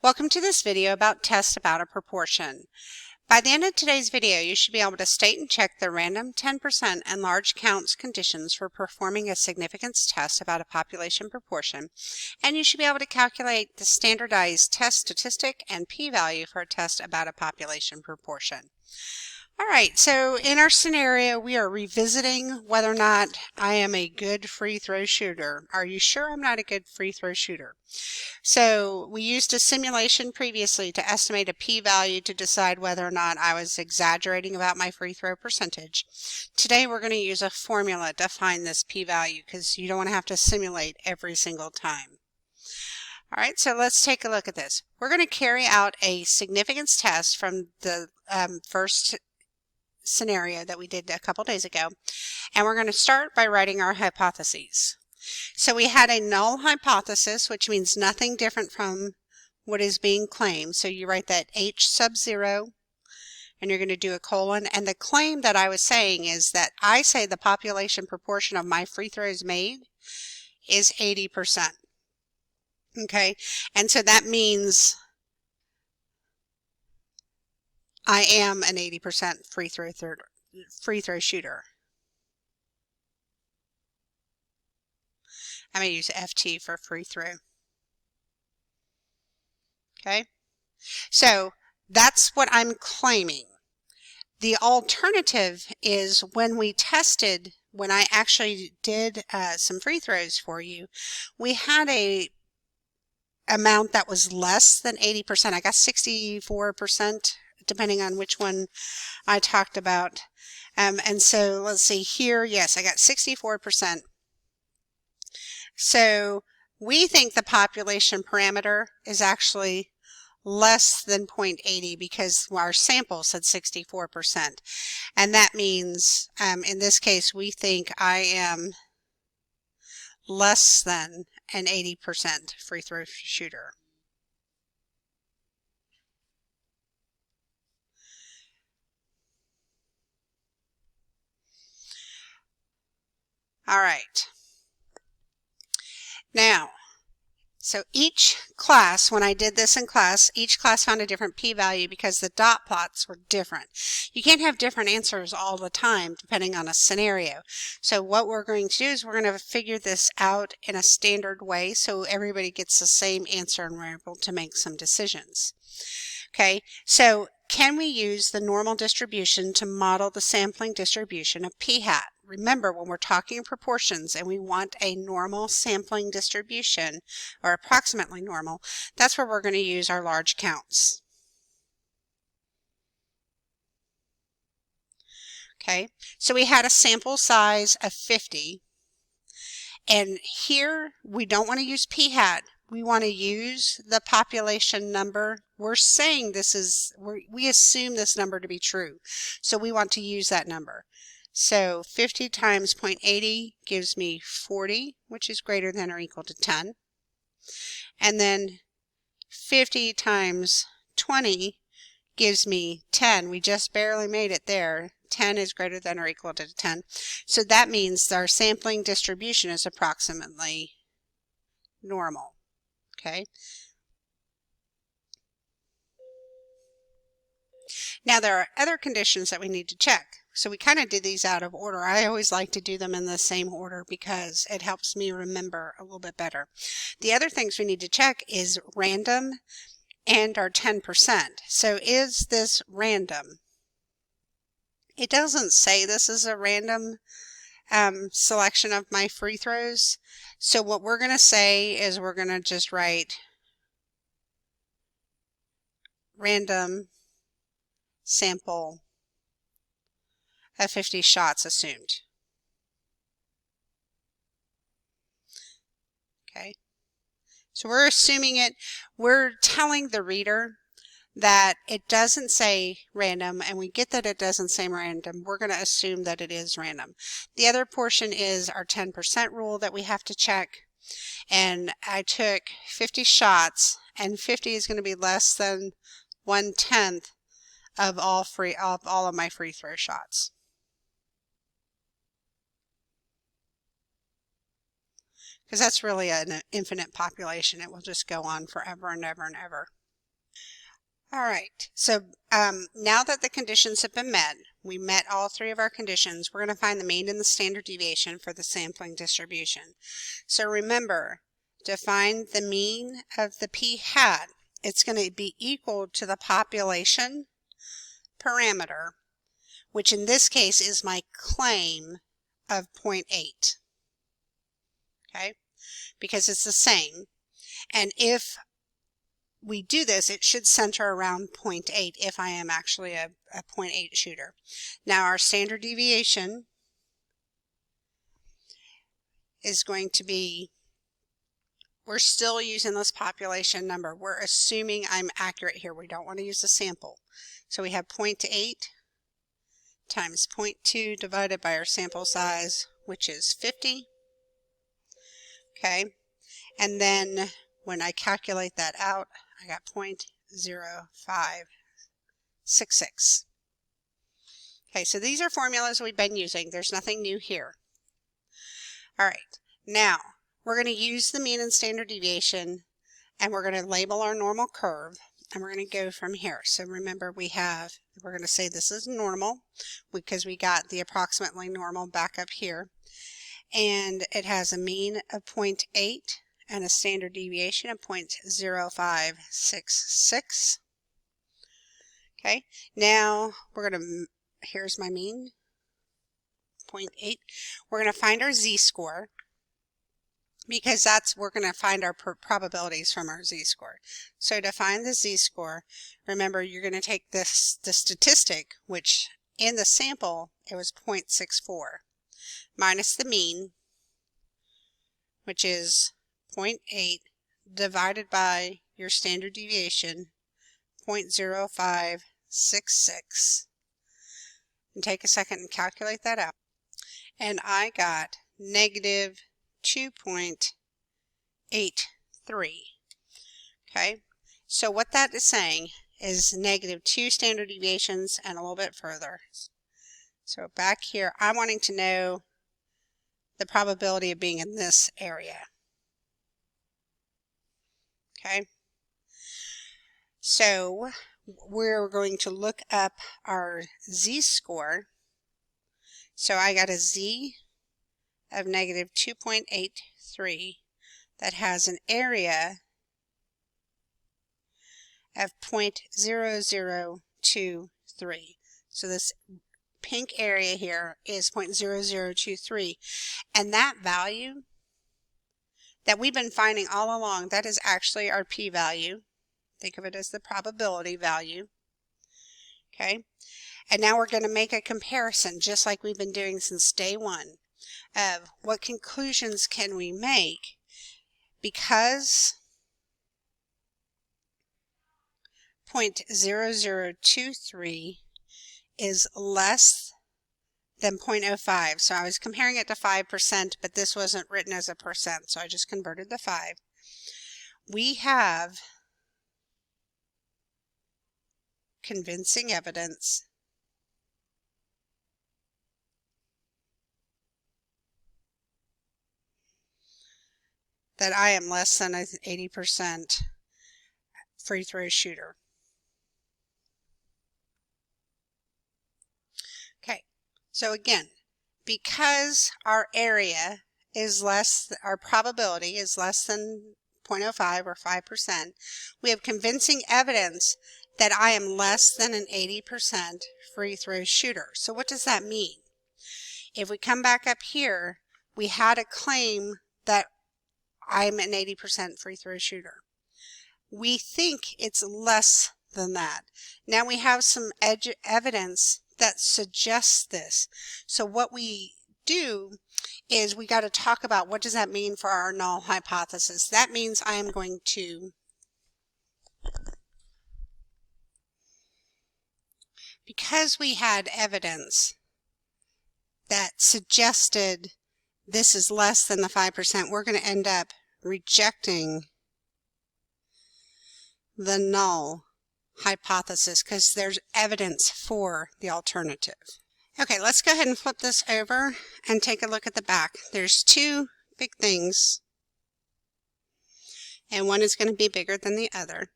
Welcome to this video about tests about a proportion. By the end of today's video, you should be able to state and check the random 10% and large counts conditions for performing a significance test about a population proportion, and you should be able to calculate the standardized test statistic and p-value for a test about a population proportion. Alright, so in our scenario, we are revisiting whether or not I am a good free throw shooter. Are you sure I'm not a good free throw shooter? So we used a simulation previously to estimate a p-value to decide whether or not I was exaggerating about my free throw percentage. Today we're going to use a formula to find this p-value because you don't want to have to simulate every single time. Alright, so let's take a look at this. We're going to carry out a significance test from the first scenario that we did a couple days ago, and we're going to start by writing our hypotheses. So we had a null hypothesis, which means nothing different from what is being claimed. So you write that H sub 0 and you're going to do a colon, and the claim that I was saying is that I say the population proportion of my free throws made is 80%. Okay, and so that means I am an 80% free throw shooter. I'm going to use FT for free throw. Okay, so that's what I'm claiming. The alternative is when I actually did some free throws for you, we had a amount that was less than 80%. I got 64%. Depending on which one I talked about. And so let's see here, yes, I got 64%. So we think the population parameter is actually less than 0.80 because our sample said 64%. And that means, in this case, we think I am less than an 80% free throw shooter. All right. Now, so each class, when I did this in class, each class found a different p-value because the dot plots were different. You can't have different answers all the time depending on a scenario. So what we're going to do is we're going to figure this out in a standard way so everybody gets the same answer and we're able to make some decisions. Okay, so can we use the normal distribution to model the sampling distribution of p-hat? Remember, when we're talking proportions and we want a normal sampling distribution, or approximately normal, that's where we're going to use our large counts. Okay, so we had a sample size of 50, and here we don't want to use p-hat. We want to use the population number. We're saying this is, we assume this number to be true, so we want to use that number. So 50 times 0.80 gives me 40, which is greater than or equal to 10. And then 50 times 20 gives me 10. We just barely made it there. 10 is greater than or equal to 10. So that means our sampling distribution is approximately normal. Okay. Now there are other conditions that we need to check. So we kind of did these out of order. I always like to do them in the same order because it helps me remember a little bit better. The other things we need to check is random and our 10%. So is this random? It doesn't say this is a random selection of my free throws. So what we're going to say is we're going to just write random sample of 50 shots assumed. Okay, so we're assuming it. We're telling the reader that it doesn't say random, and we get that it doesn't say random. We're going to assume that it is random. The other portion is our 10% rule that we have to check. And I took 50 shots, and 50 is going to be less than 1/10 of all of my free throw shots. Because that's really an infinite population. It will just go on forever and ever and ever. All right, so now that the conditions have been met, we met all three of our conditions, we're going to find the mean and the standard deviation for the sampling distribution. So remember, to find the mean of the p-hat, it's going to be equal to the population parameter, which in this case is my claim of 0.8, okay, because it's the same. And if we do this, it should center around 0.8 if I am actually a 0.8 shooter. Now our standard deviation is going to be, we're still using this population number. We're assuming I'm accurate here. We don't want to use a sample. So we have 0.8 times 0.2 divided by our sample size, which is 50. Okay, and then when I calculate that out, I got 0.0566. Okay, so these are formulas we've been using. There's nothing new here. All right, now we're going to use the mean and standard deviation, and we're going to label our normal curve, and we're going to go from here. So remember, we're going to say this is normal because we got the approximately normal back up here, and it has a mean of 0.8 and a standard deviation of 0.0566. Okay, now we're going to, here's my mean, 0.8. We're going to find our z-score, because we're going to find our probabilities from our z-score. So to find the z-score, remember you're going to take the statistic, which in the sample it was 0.64, minus the mean, which is 0.8, divided by your standard deviation, 0.0566, and take a second and calculate that out. And I got negative 2.83. Okay, so what that is saying is negative 2 standard deviations and a little bit further. So back here, I'm wanting to know the probability of being in this area. Okay, so we're going to look up our z-score. So I got a z of negative 2.83 that has an area of 0.0023. So this pink area here is 0.0023, and that value that we've been finding all along, that is actually our p-value. Think of it as the probability value. Okay, and now we're going to make a comparison, just like we've been doing since day one, of what conclusions can we make because 0.0023 is less than 0.05. So I was comparing it to 5%, but this wasn't written as a percent, so I just converted the 5. We have convincing evidence that I am less than an 80% free throw shooter. Okay, so again, because our area is less, our probability is less than 0.05 or 5%, we have convincing evidence that I am less than an 80% free throw shooter. So what does that mean? If we come back up here, we had a claim that I'm an 80% free throw shooter. We think it's less than that. Now we have some evidence that suggests this. So what we do is we got to talk about what does that mean for our null hypothesis. That means I am going to, because we had evidence that suggested this is less than the 5%, we're going to end up rejecting the null hypothesis because there's evidence for the alternative. Okay, let's go ahead and flip this over and take a look at the back. There's two big things, and one is going to be bigger than the other.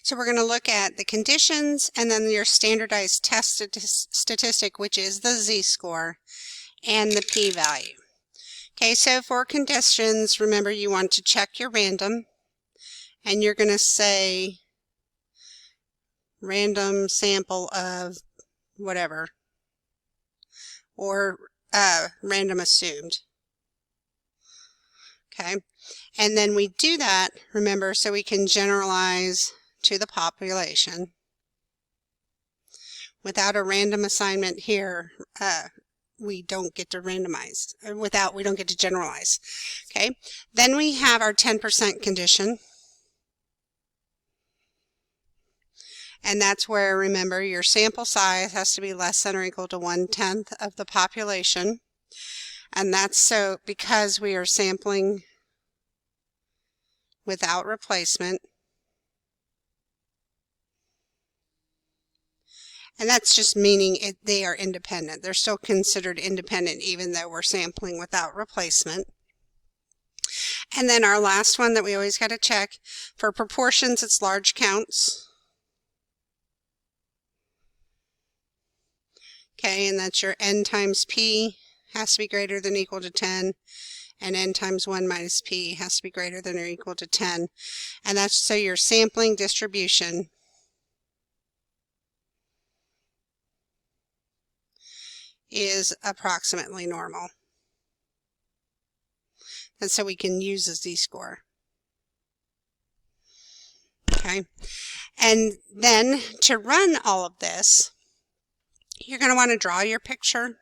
So we're going to look at the conditions and then your standardized test statistic, which is the z-score and the p-value. Okay, so for conditions, remember you want to check your random, and you're going to say random sample of whatever, or random assumed. Okay, and then we do that, remember, so we can generalize to the population. Without a random assignment here, we don't get to randomize. We don't get to generalize. Okay, then we have our 10% condition. And that's where, remember, your sample size has to be less than or equal to 1/10 of the population. And that's so because we are sampling without replacement. And that's just meaning they are independent. They're still considered independent even though we're sampling without replacement. And then our last one that we always got to check, for proportions, it's large counts. Okay, and that's your n times p has to be greater than or equal to 10, and n times 1 minus p has to be greater than or equal to 10. And that's so your sampling distribution is approximately normal. And so we can use a z-score. Okay, and then to run all of this, you're going to want to draw your picture.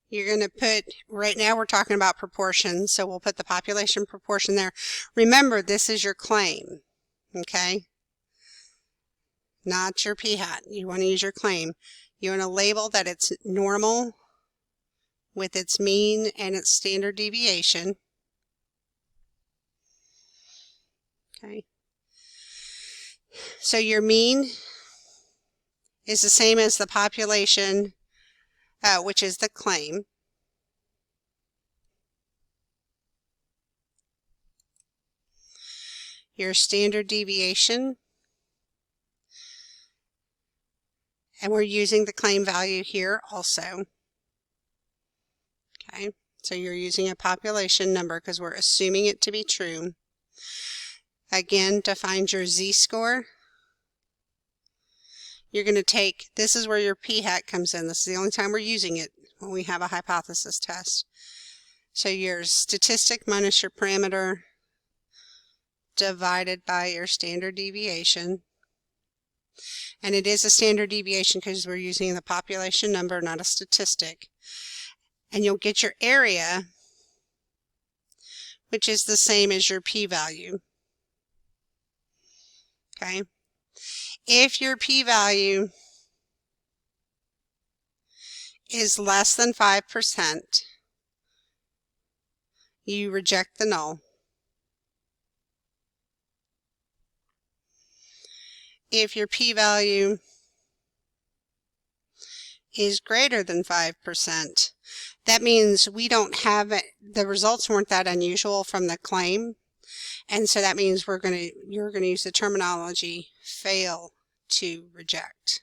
You're going to put, right now we're talking about proportions, so we'll put the population proportion there. Remember, this is your claim, okay? Not your p-hat. You want to use your claim. You want to label that it's normal with its mean and its standard deviation. Okay. So your mean is the same as the population, which is the claim. Your standard deviation, and we're using the claim value here also. Okay, so you're using a population number because we're assuming it to be true. Again, to find your z-score, you're going to take, this is where your p-hat comes in. This is the only time we're using it, when we have a hypothesis test. So your statistic minus your parameter divided by your standard deviation. And it is a standard deviation because we're using the population number, not a statistic. And you'll get your area, which is the same as your p-value. Okay. If your p-value is less than 5%, you reject the null. If your p-value is greater than 5%, that means we don't have it, the results weren't that unusual from the claim. And so that means you're going to use the terminology fail to reject.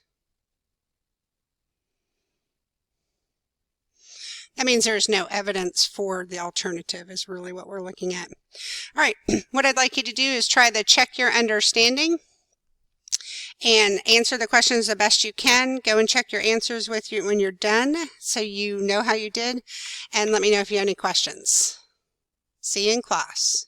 That means there's no evidence for the alternative is really what we're looking at. All right, what I'd like you to do is try the check your understanding and answer the questions the best you can. Go and check your answers with you when you're done so you know how you did, and let me know if you have any questions. See you in class.